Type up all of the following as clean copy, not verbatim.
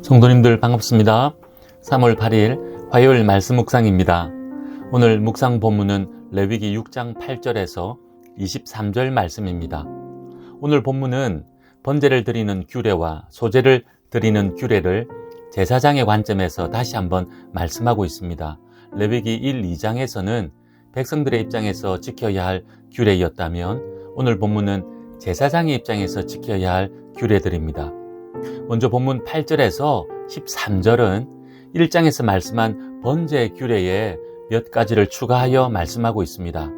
성도님들 반갑습니다. 3월 8일 화요일 말씀 묵상입니다. 오늘 묵상 본문은 레위기 6장 8절에서 23절 말씀입니다. 오늘 본문은 번제를 드리는 규례와 소제를 드리는 규례를 제사장의 관점에서 다시 한번 말씀하고 있습니다. 레위기 1, 2장에서는 백성들의 입장에서 지켜야 할 규례였다면 오늘 본문은 제사장의 입장에서 지켜야 할 규례들입니다. 먼저 본문 8절에서 13절은 1장에서 말씀한 번제 규례에 몇 가지를 추가하여 말씀하고 있습니다.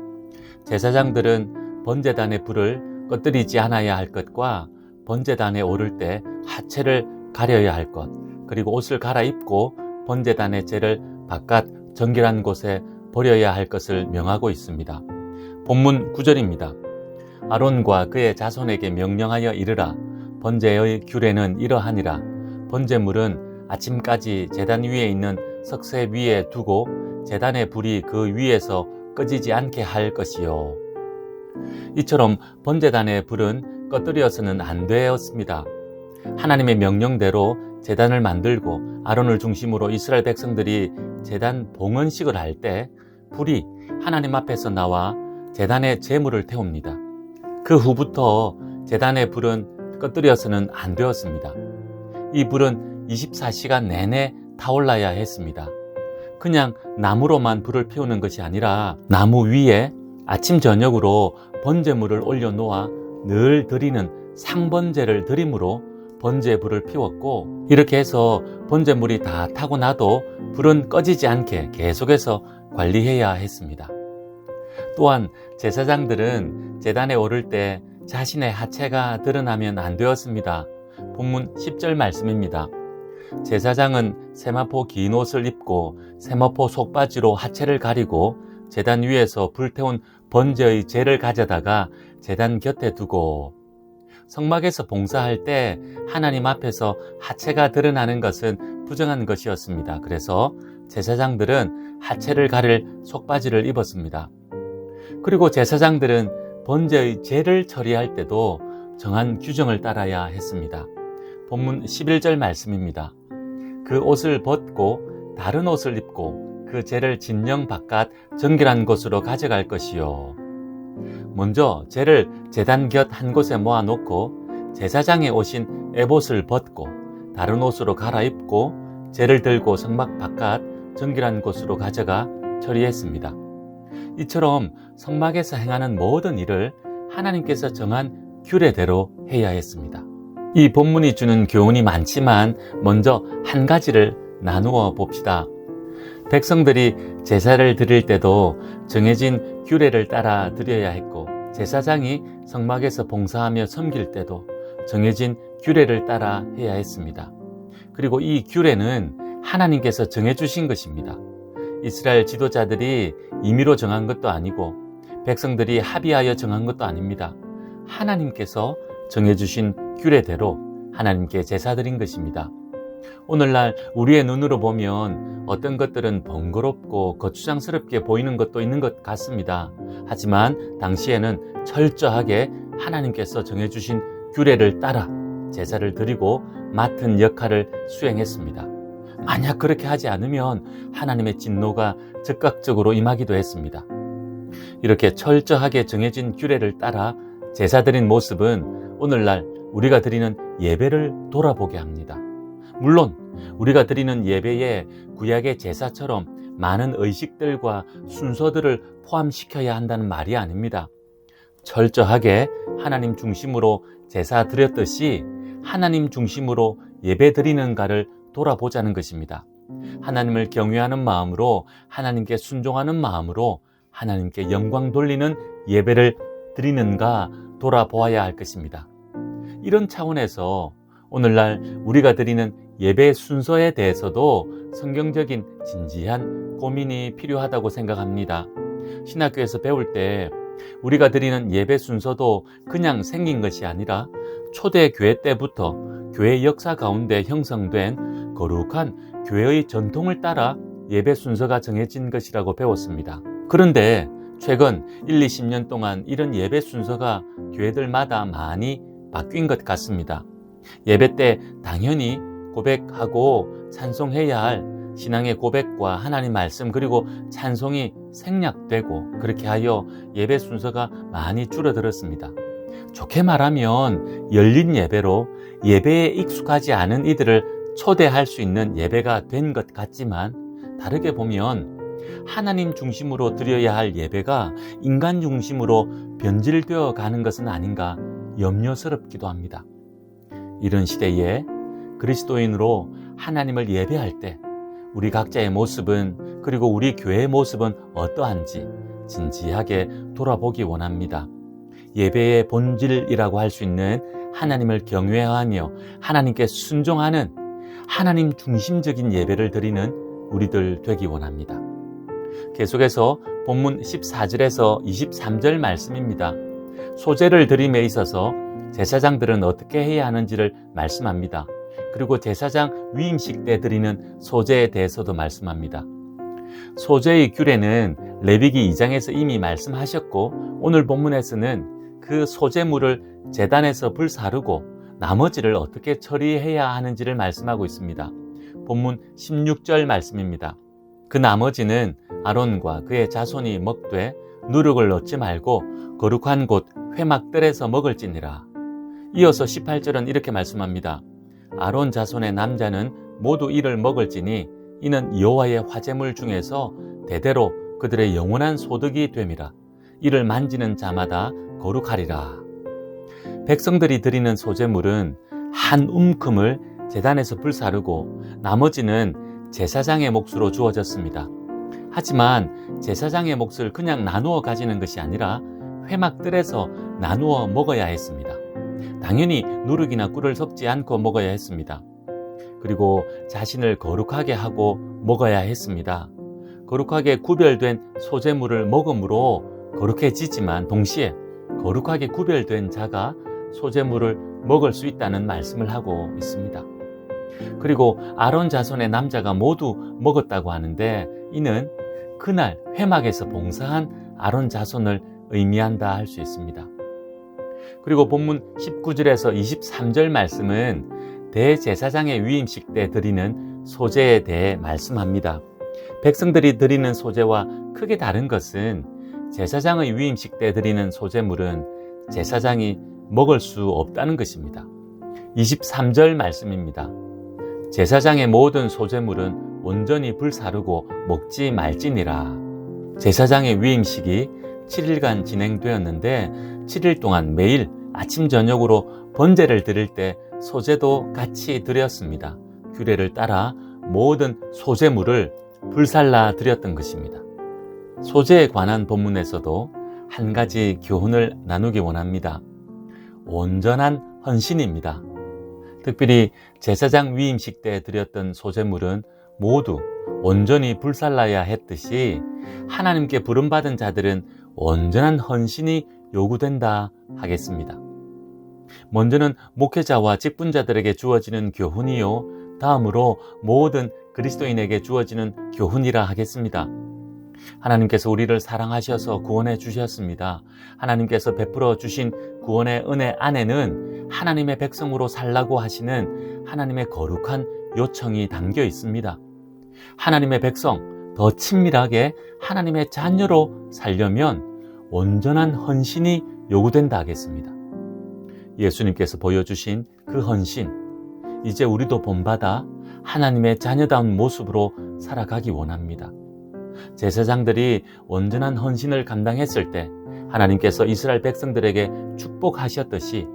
제사장들은 번제단의 불을 꺼뜨리지 않아야 할 것과 번제단에 오를 때 하체를 가려야 할 것, 그리고 옷을 갈아입고 번제단의 재를 바깥 정결한 곳에 버려야 할 것을 명하고 있습니다. 본문 9절입니다. 아론과 그의 자손에게 명령하여 이르라. 번제의 규례는 이러하니라. 번제물은 아침까지 제단 위에 있는 석쇠 위에 두고 제단의 불이 그 위에서 꺼지지 않게 할 것이요. 이처럼 번제단의 불은 꺼뜨려서는 안 되었습니다. 하나님의 명령대로 제단을 만들고 아론을 중심으로 이스라엘 백성들이 제단 봉헌식을 할 때 불이 하나님 앞에서 나와 제단의 제물을 태웁니다. 그 후부터 제단의 불은 꺼뜨려서는 안 되었습니다. 이 불은 24시간 내내 타올라야 했습니다. 그냥 나무로만 불을 피우는 것이 아니라 나무 위에 아침 저녁으로 번제물을 올려놓아 늘 드리는 상번제를 드림으로 번제의 불을 피웠고, 이렇게 해서 번제물이 다 타고 나도 불은 꺼지지 않게 계속해서 관리해야 했습니다. 또한 제사장들은 제단에 오를 때 자신의 하체가 드러나면 안 되었습니다. 본문 10절 말씀입니다. 제사장은 세마포 긴 옷을 입고 세마포 속바지로 하체를 가리고 제단 위에서 불태운 번제의 재를 가져다가 제단 곁에 두고, 성막에서 봉사할 때 하나님 앞에서 하체가 드러나는 것은 부정한 것이었습니다. 그래서 제사장들은 하체를 가릴 속바지를 입었습니다. 그리고 제사장들은 번제의 재를 처리할 때도 정한 규정을 따라야 했습니다. 본문 11절 말씀입니다. 그 옷을 벗고 다른 옷을 입고 그 재를 진영 바깥 정결한 곳으로 가져갈 것이요. 먼저 재를 제단 곁 한 곳에 모아놓고 제사장의 옷인 에봇을 벗고 다른 옷으로 갈아입고 재를 들고 성막 바깥 정결한 곳으로 가져가 처리했습니다. 이처럼 성막에서 행하는 모든 일을 하나님께서 정한 규례대로 해야 했습니다. 이 본문이 주는 교훈이 많지만 먼저 한 가지를 나누어 봅시다. 백성들이 제사를 드릴 때도 정해진 규례를 따라 드려야 했고, 제사장이 성막에서 봉사하며 섬길 때도 정해진 규례를 따라 해야 했습니다. 그리고 이 규례는 하나님께서 정해주신 것입니다. 이스라엘 지도자들이 임의로 정한 것도 아니고 백성들이 합의하여 정한 것도 아닙니다. 하나님께서 정해주신 규례대로 하나님께 제사 드린 것입니다. 오늘날 우리의 눈으로 보면 어떤 것들은 번거롭고 거추장스럽게 보이는 것도 있는 것 같습니다. 하지만 당시에는 철저하게 하나님께서 정해주신 규례를 따라 제사를 드리고 맡은 역할을 수행했습니다. 만약 그렇게 하지 않으면 하나님의 진노가 즉각적으로 임하기도 했습니다. 이렇게 철저하게 정해진 규례를 따라 제사 드린 모습은 오늘날 우리가 드리는 예배를 돌아보게 합니다. 물론 우리가 드리는 예배에 구약의 제사처럼 많은 의식들과 순서들을 포함시켜야 한다는 말이 아닙니다. 철저하게 하나님 중심으로 제사 드렸듯이 하나님 중심으로 예배 드리는가를 돌아보자는 것입니다. 하나님을 경외하는 마음으로, 하나님께 순종하는 마음으로 하나님께 영광 돌리는 예배를 드리는가 돌아보아야 할 것입니다. 이런 차원에서 오늘날 우리가 드리는 예배 순서에 대해서도 성경적인 진지한 고민이 필요하다고 생각합니다. 신학교에서 배울 때 우리가 드리는 예배 순서도 그냥 생긴 것이 아니라 초대 교회 때부터 교회 역사 가운데 형성된 거룩한 교회의 전통을 따라 예배 순서가 정해진 것이라고 배웠습니다. 그런데 최근 1, 20년 동안 이런 예배 순서가 교회들마다 많이 바뀐 것 같습니다. 예배 때 당연히 고백하고 찬송해야 할 신앙의 고백과 하나님 말씀 그리고 찬송이 생략되고 그렇게 하여 예배 순서가 많이 줄어들었습니다. 좋게 말하면 열린 예배로 예배에 익숙하지 않은 이들을 초대할 수 있는 예배가 된 것 같지만 다르게 보면 하나님 중심으로 드려야 할 예배가 인간 중심으로 변질되어 가는 것은 아닌가 염려스럽기도 합니다. 이런 시대에 그리스도인으로 하나님을 예배할 때 우리 각자의 모습은 그리고 우리 교회의 모습은 어떠한지 진지하게 돌아보기 원합니다. 예배의 본질이라고 할 수 있는 하나님을 경외하며 하나님께 순종하는 하나님 중심적인 예배를 드리는 우리들 되기 원합니다. 계속해서 본문 14절에서 23절 말씀입니다. 소제를 드림에 있어서 제사장들은 어떻게 해야 하는지를 말씀합니다. 그리고 제사장 위임식 때 드리는 소제에 대해서도 말씀합니다. 소제의 규례는 레위기 2장에서 이미 말씀하셨고 오늘 본문에서는 그 소제물을 제단에서 불사르고 나머지를 어떻게 처리해야 하는지를 말씀하고 있습니다. 본문 16절 말씀입니다. 그 나머지는 아론과 그의 자손이 먹되 누룩을 넣지 말고 거룩한 곳 회막들에서 먹을지니라. 이어서 18절은 이렇게 말씀합니다. 아론 자손의 남자는 모두 이를 먹을지니 이는 여호와의 화제물 중에서 대대로 그들의 영원한 소득이 됨이라. 이를 만지는 자마다 거룩하리라. 백성들이 드리는 소제물은 한 움큼을 제단에서 불사르고 나머지는 제사장의 몫으로 주어졌습니다. 하지만 제사장의 몫을 그냥 나누어 가지는 것이 아니라 회막들에서 나누어 먹어야 했습니다. 당연히 누룩이나 꿀을 섞지 않고 먹어야 했습니다. 그리고 자신을 거룩하게 하고 먹어야 했습니다. 거룩하게 구별된 소제물을 먹음으로 거룩해지지만 동시에 거룩하게 구별된 자가 소제물을 먹을 수 있다는 말씀을 하고 있습니다. 그리고 아론 자손의 남자가 모두 먹었다고 하는데 이는 그날 회막에서 봉사한 아론 자손을 의미한다 할 수 있습니다. 그리고 본문 19절에서 23절 말씀은 대제사장의 위임식 때 드리는 소제에 대해 말씀합니다. 백성들이 드리는 소제와 크게 다른 것은 제사장의 위임식 때 드리는 소제물은 제사장이 먹을 수 없다는 것입니다. 23절 말씀입니다. 제사장의 모든 소제물은 온전히 불사르고 먹지 말지니라. 제사장의 위임식이 7일간 진행되었는데 7일 동안 매일 아침 저녁으로 번제를 드릴 때 소제도 같이 드렸습니다. 규례를 따라 모든 소제물을 불살라 드렸던 것입니다. 소제에 관한 본문에서도 한 가지 교훈을 나누기 원합니다. 온전한 헌신입니다. 특별히 제사장 위임식 때 드렸던 소제물은 모두 온전히 불살라야 했듯이 하나님께 부름받은 자들은 온전한 헌신이 요구된다 하겠습니다. 먼저는 목회자와 직분자들에게 주어지는 교훈이요, 다음으로 모든 그리스도인에게 주어지는 교훈이라 하겠습니다. 하나님께서 우리를 사랑하셔서 구원해 주셨습니다. 하나님께서 베풀어 주신 구원의 은혜 안에는 하나님의 백성으로 살라고 하시는 하나님의 거룩한 요청이 담겨 있습니다. 하나님의 백성, 더 친밀하게 하나님의 자녀로 살려면 온전한 헌신이 요구된다 하겠습니다. 예수님께서 보여주신 그 헌신, 이제 우리도 본받아 하나님의 자녀다운 모습으로 살아가기 원합니다. 제사장들이 온전한 헌신을 감당했을 때 하나님께서 이스라엘 백성들에게 축복하셨듯이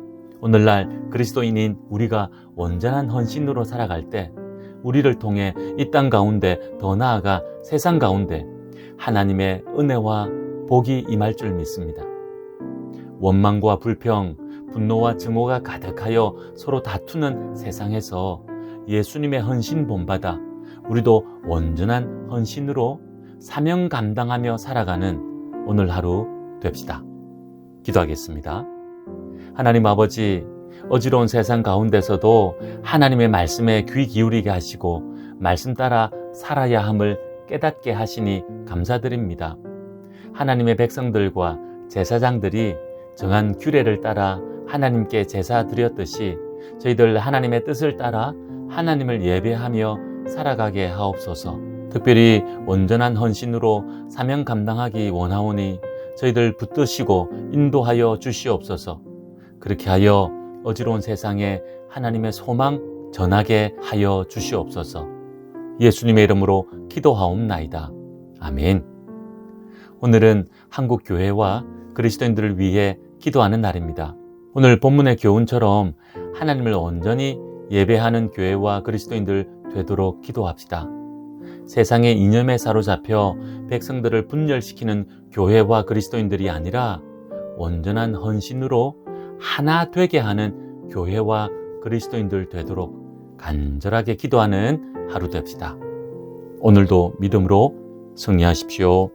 오늘날 그리스도인인 우리가 온전한 헌신으로 살아갈 때 우리를 통해 이 땅 가운데 더 나아가 세상 가운데 하나님의 은혜와 복이 임할 줄 믿습니다. 원망과 불평, 분노와 증오가 가득하여 서로 다투는 세상에서 예수님의 헌신 본받아 우리도 온전한 헌신으로 사명 감당하며 살아가는 오늘 하루 됩시다. 기도하겠습니다. 하나님 아버지, 어지러운 세상 가운데서도 하나님의 말씀에 귀 기울이게 하시고 말씀 따라 살아야 함을 깨닫게 하시니 감사드립니다. 하나님의 백성들과 제사장들이 정한 규례를 따라 하나님께 제사 드렸듯이 저희들 하나님의 뜻을 따라 하나님을 예배하며 살아가게 하옵소서. 특별히 온전한 헌신으로 사명 감당하기 원하오니 저희들 붙드시고 인도하여 주시옵소서. 그렇게 하여 어지러운 세상에 하나님의 소망 전하게 하여 주시옵소서. 예수님의 이름으로 기도하옵나이다. 아멘. 오늘은 한국 교회와 그리스도인들을 위해 기도하는 날입니다. 오늘 본문의 교훈처럼 하나님을 온전히 예배하는 교회와 그리스도인들 되도록 기도합시다. 세상의 이념에 사로잡혀 백성들을 분열시키는 교회와 그리스도인들이 아니라 온전한 헌신으로 하나 되게 하는 교회와 그리스도인들 되도록 간절하게 기도하는 하루 됩시다. 오늘도 믿음으로 승리하십시오.